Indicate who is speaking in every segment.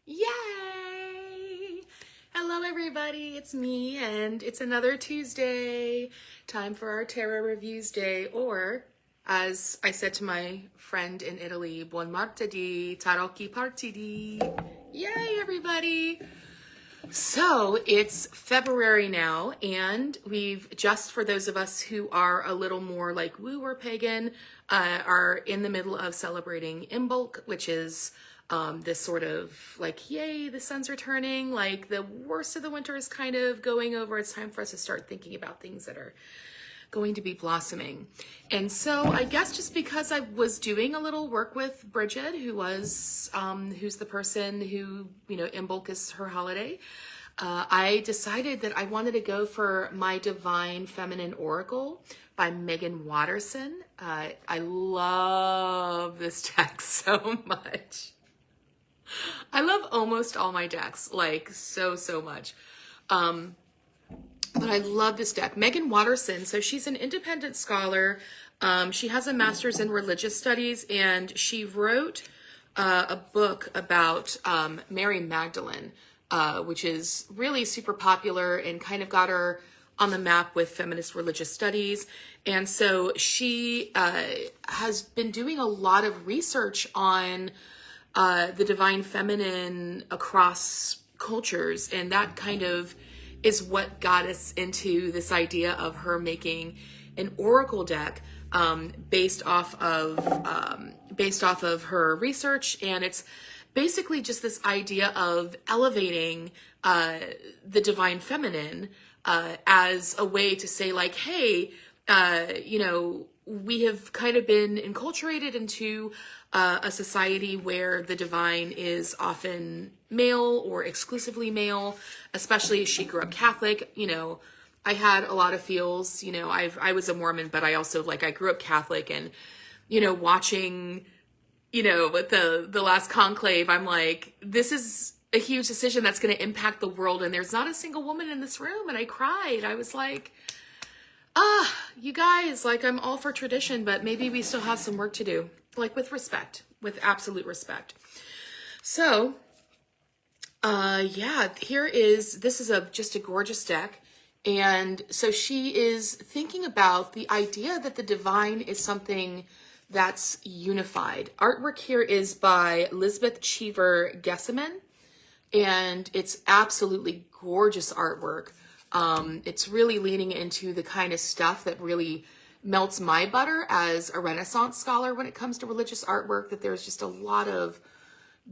Speaker 1: Yay! Hello, everybody. It's me, and it's another Tuesday. Time for our tarot reviews day, or as I said to my friend in Italy, buon martedì, tarocchi partiti. Yay, everybody! So it's February now, and we've just, for those of us who are a little more like woo or pagan, are in the middle of celebrating Imbolc, which is this sort of like, yay, the sun's returning, like the worst of the winter is kind of going over. It's time for us to start thinking about things that are going to be blossoming. And so I guess just because I was doing a little work with Bridget, who's the person who, Imbolc is her holiday, I decided that I wanted to go for my Divine Feminine Oracle by Megan Watterson. I love this deck so much. I love almost all my decks, like so much. But I love this deck. Megan Watterson, so she's an independent scholar. She has a master's in religious studies, and she wrote a book about Mary Magdalene, which is really super popular and kind of got her on the map with feminist religious studies. And so she has been doing a lot of research on the divine feminine across cultures, and that kind of is what got us into this idea of her making an oracle deck based off of her research. And it's basically just this idea of elevating the divine feminine as a way to say, like, hey, we have kind of been enculturated into a society where the divine is often male or exclusively male, especially she grew up Catholic. I had a lot of feels, I was a Mormon, but I also, I grew up Catholic, and, watching, with the last conclave, I'm like, this is a huge decision that's going to impact the world. And there's not a single woman in this room. And I cried. I was like, you guys, I'm all for tradition, but maybe we still have some work to do, with respect, with absolute respect. So, this is just a gorgeous deck. And so she is thinking about the idea that the divine is something that's unified. Artwork here is by Lisbeth Cheever Gessaman, and it's absolutely gorgeous artwork. It's really leaning into the kind of stuff that really melts my butter as a Renaissance scholar when it comes to religious artwork, that there's just a lot of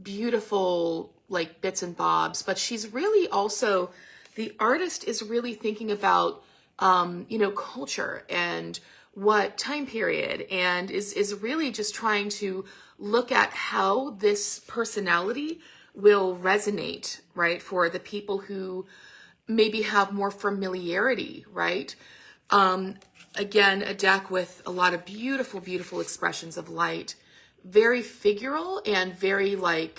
Speaker 1: beautiful bits and bobs. But she's really also, the artist is really thinking about culture and what time period, and is really just trying to look at how this personality will resonate, right, for the people who maybe have more familiarity, right? Again, a deck with a lot of beautiful expressions of light, very figural, and very we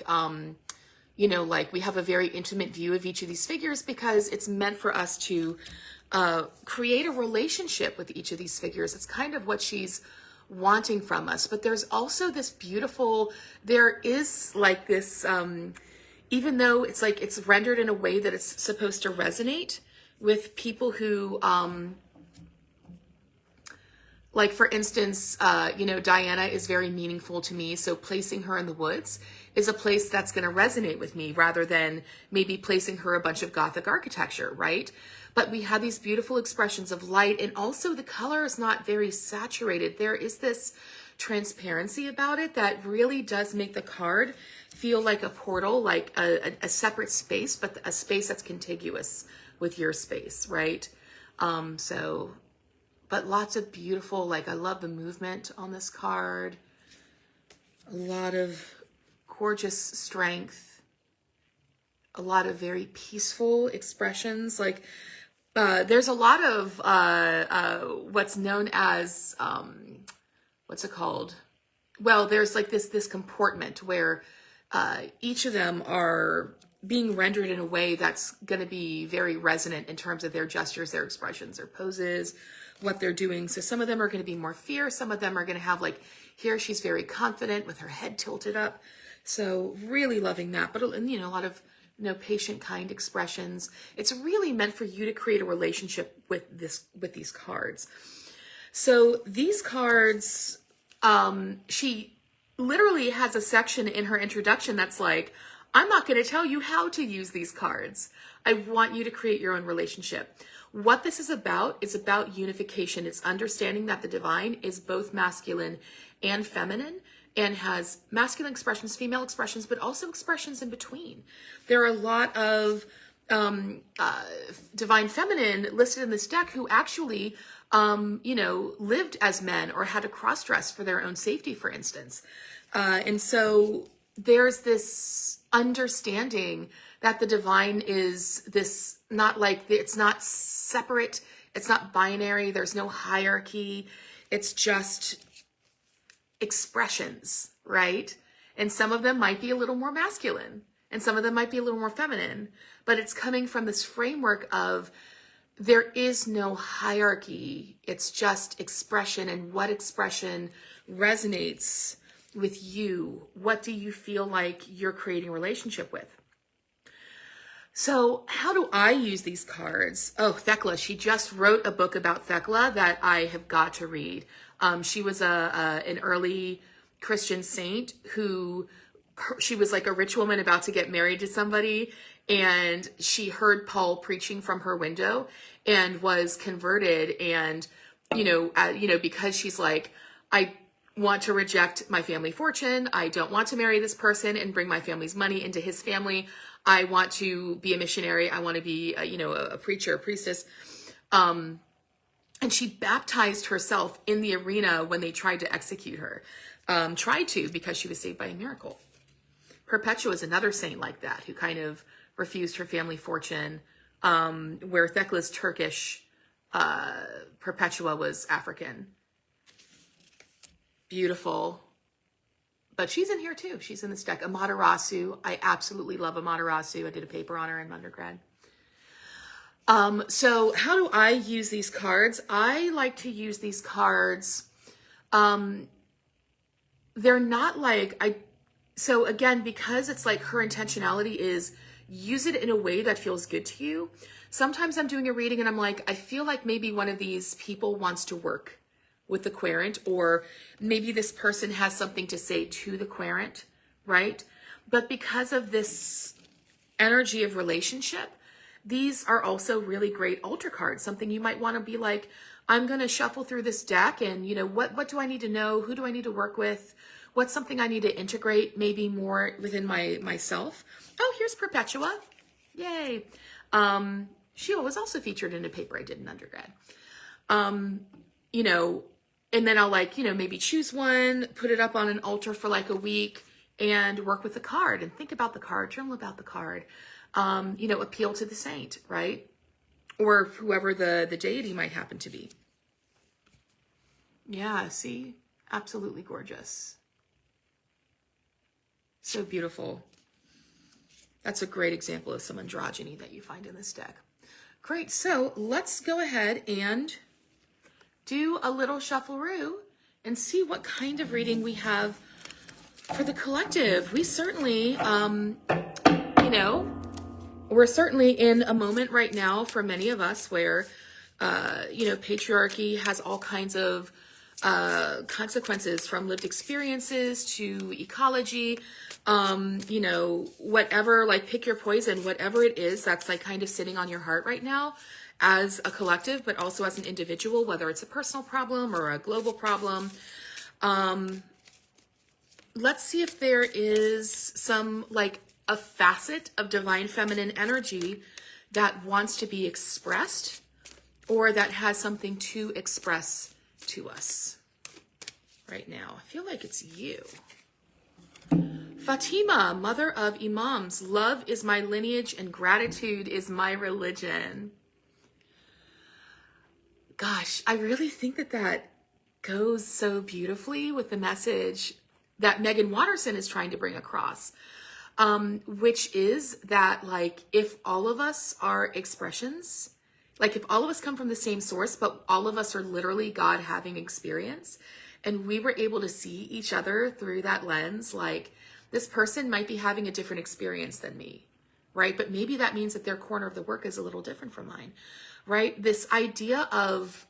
Speaker 1: have a very intimate view of each of these figures, because it's meant for us to create a relationship with each of these figures. It's kind of what she's wanting from us. But there's also this beautiful, there is this, even though it's rendered in a way that it's supposed to resonate with people who, for instance, Diana is very meaningful to me. So placing her in the woods is a place that's going to resonate with me, rather than maybe placing her a bunch of Gothic architecture, right? But we have these beautiful expressions of light, and also the color is not very saturated. There is this transparency about it that really does make the card feel like a portal, like a separate space, but a space that's contiguous with your space, right? But lots of beautiful, I love the movement on this card. A lot of gorgeous strength. A lot of very peaceful expressions. There's a lot of what's known as, what's it called? Well, there's this comportment where each of them are being rendered in a way that's going to be very resonant in terms of their gestures, their expressions, their poses, what they're doing. So some of them are going to be more fierce. Some of them are going to have here she's very confident with her head tilted up. So really loving that, but you know, a lot of, you know, patient, kind expressions. It's really meant for you to create a relationship with these cards. So these cards, she literally has a section in her introduction that's like, I'm not going to tell you how to use these cards. I want you to create your own relationship. What this is about unification. It's understanding that the divine is both masculine and feminine, and has masculine expressions, female expressions, but also expressions in between. There are a lot of divine feminine listed in this deck who actually, you know, lived as men or had to cross-dress for their own safety, for instance. And so there's this understanding that the divine is this, not like, it's not separate, it's not binary, there's no hierarchy, it's just expressions, right? And some of them might be a little more masculine and some of them might be a little more feminine, but it's coming from this framework of there is no hierarchy. It's just expression, and what expression resonates with you. What do you feel like you're creating a relationship with? So how do I use these cards? Oh, Thecla, she just wrote a book about Thecla that I have got to read. She was an early Christian saint who, she was like a rich woman about to get married to somebody, and she heard Paul preaching from her window and was converted. And, you know, because she's like, I want to reject my family fortune. I don't want to marry this person and bring my family's money into his family. I want to be a missionary. I want to be, you know, a preacher, a priestess. And she baptized herself in the arena when they tried to execute her. Tried to, because she was saved by a miracle. Perpetua is another saint like that, who kind of refused her family fortune, where Thecla's Turkish, Perpetua was African. Beautiful. But she's in here too. She's in this deck. Amaterasu. I absolutely love Amaterasu. I did a paper on her in undergrad. So how do I use these cards? I like to use these cards. They're not like, so again, because it's like her intentionality is use it in a way that feels good to you. Sometimes I'm doing a reading and I'm like, I feel like maybe one of these people wants to work with the querent, or maybe this person has something to say to the querent, right? But because of this energy of relationship, these are also really great altar cards, something you might want to be like, I'm going to shuffle through this deck and, you know, what do I need to know? Who do I need to work with? What's something I need to integrate maybe more within myself? Oh, here's Perpetua. Yay. She was also featured in a paper I did in undergrad. You know, and then I'll like, you know, maybe choose one, put it up on an altar for like a week and work with the card and think about the card, journal about the card, you know, appeal to the saint, right? Or whoever the deity might happen to be. Yeah, see? Absolutely gorgeous. So beautiful. That's a great example of some androgyny that you find in this deck. Great, so let's go ahead and do a little shuffle-roo and see what kind of reading we have for the collective. We certainly, you know, we're certainly in a moment right now for many of us where, you know, patriarchy has all kinds of consequences, from lived experiences to ecology, you know, whatever, like pick your poison, whatever it is that's like kind of sitting on your heart right now as a collective, but also as an individual, whether it's a personal problem or a global problem. Let's see if there is some like a facet of divine feminine energy that wants to be expressed or that has something to express to us right now. I feel like it's you. Fatima, mother of imams, love is my lineage and gratitude is my religion. Gosh, I really think that goes so beautifully with the message that Megan Watterson is trying to bring across, which is that like if all of us are expressions, like if all of us come from the same source, but all of us are literally God having experience, and we were able to see each other through that lens, like This person might be having a different experience than me, right? But maybe that means that their corner of the work is a little different from mine, right? This idea of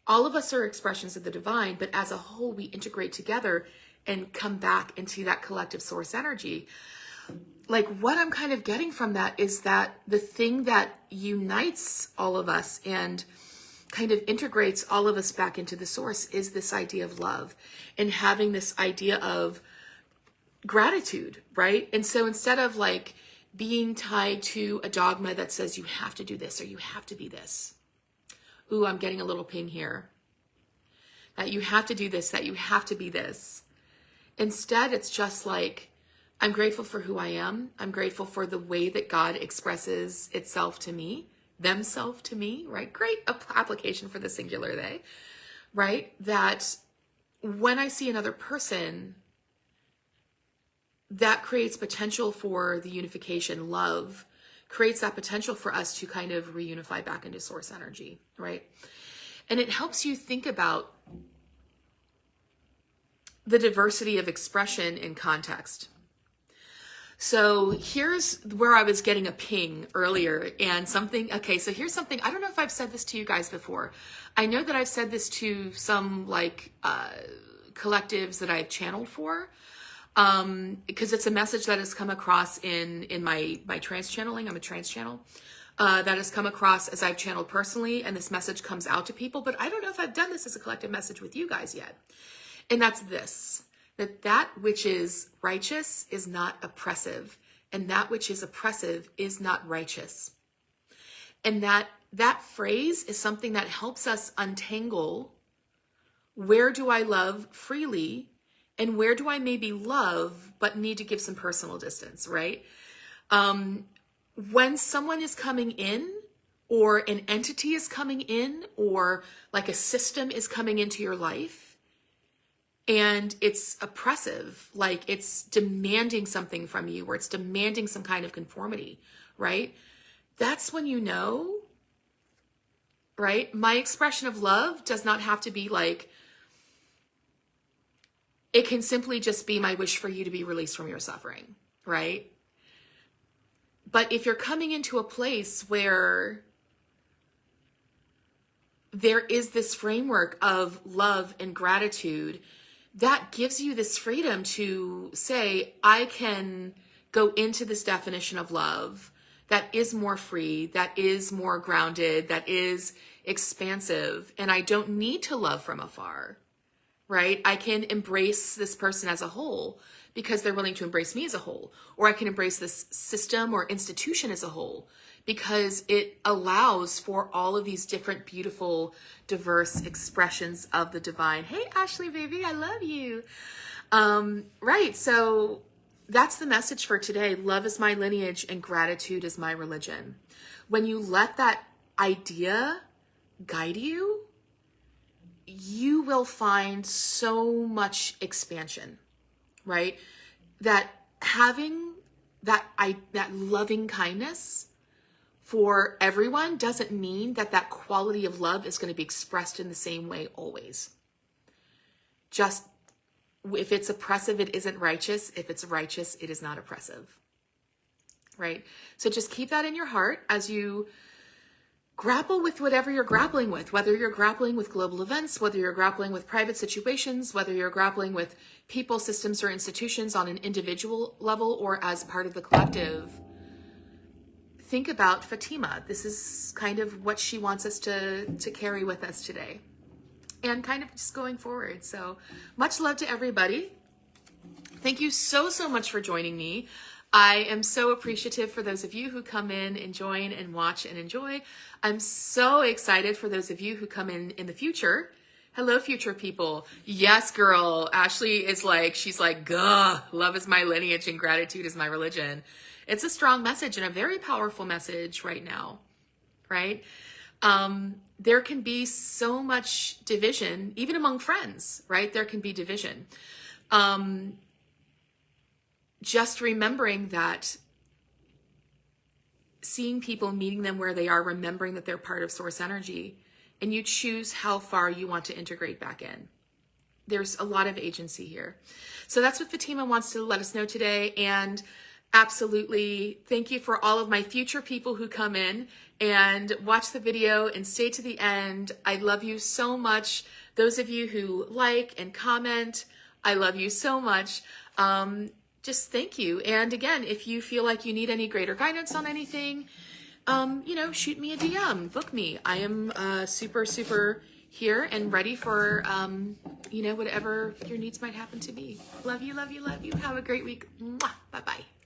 Speaker 1: all of us are expressions of the divine, but as a whole, we integrate together and come back into that collective source energy. Like, what I'm kind of getting from that is that the thing that unites all of us and kind of integrates all of us back into the source is this idea of love and having this idea of gratitude, right? And so instead of like being tied to a dogma that says you have to do this or you have to be this. Ooh, I'm getting a little ping here. That you have to do this, that you have to be this. Instead, it's just like, I'm grateful for who I am. I'm grateful for the way that God expresses itself to me, themself to me, right? Great application for the singular they, right? That when I see another person, that creates potential for the unification. Love creates that potential for us to kind of reunify back into source energy, right? And it helps you think about the diversity of expression in context. So here's where I was getting a ping earlier and something, okay, so here's something, I don't know if I've said this to you guys before. I know that I've said this to some like collectives that I've channeled for, because it's a message that has come across in my trance channeling. I'm a trance channel, that has come across as I've channeled personally, and this message comes out to people, but I don't know if I've done this as a collective message with you guys yet. And that's this. That which is righteous is not oppressive, and that which is oppressive is not righteous. And that phrase is something that helps us untangle, where do I love freely and where do I maybe love but need to give some personal distance, right? When someone is coming in, or an entity is coming in, or like a system is coming into your life, and it's oppressive, like it's demanding something from you, or it's demanding some kind of conformity, right? That's when you know, right? My expression of love does not have to be like, it can simply just be my wish for you to be released from your suffering, right? But if you're coming into a place where there is this framework of love and gratitude, that gives you this freedom to say, I can go into this definition of love that is more free, that is more grounded, that is expansive, and I don't need to love from afar, right? I can embrace this person as a whole because they're willing to embrace me as a whole, or I can embrace this system or institution as a whole because it allows for all of these different, beautiful, diverse expressions of the divine. Hey, Ashley, baby, I love you. Right, so that's the message for today. Love is my lineage and gratitude is my religion. When you let that idea guide you, you will find so much expansion, right? That having that loving kindness for everyone doesn't mean that quality of love is going to be expressed in the same way always. Just if it's oppressive, it isn't righteous. If it's righteous, it is not oppressive, right? So just keep that in your heart as you grapple with whatever you're grappling with, whether you're grappling with global events, whether you're grappling with private situations, whether you're grappling with people, systems, or institutions on an individual level or as part of the collective. Think about Fatima. This is kind of what she wants us to carry with us today and kind of just going forward. So much love to everybody. Thank you so much for joining me. I am so appreciative for those of you who come in and join and watch and enjoy. I'm so excited for those of you who come in the future. Hello, future people. Yes, girl. Ashley is like, she's like, gah, love is my lineage and gratitude is my religion. It's a strong message and a very powerful message right now, right? There can be so much division, even among friends, right? There can be division. Just remembering that, seeing people, meeting them where they are, remembering that they're part of source energy, and you choose how far you want to integrate back in. there's a lot of agency here. So that's what Fatima wants to let us know today. And absolutely, thank you for all of my future people who come in and watch the video and stay to the end. I love you so much. Those of you who like and comment, I love you so much. Just thank you. And again, if you feel like you need any greater guidance on anything, you know, shoot me a DM, book me. I am super here and ready for, you know, whatever your needs might happen to be. Love you, love you, love you. Have a great week. Mwah. Bye-bye.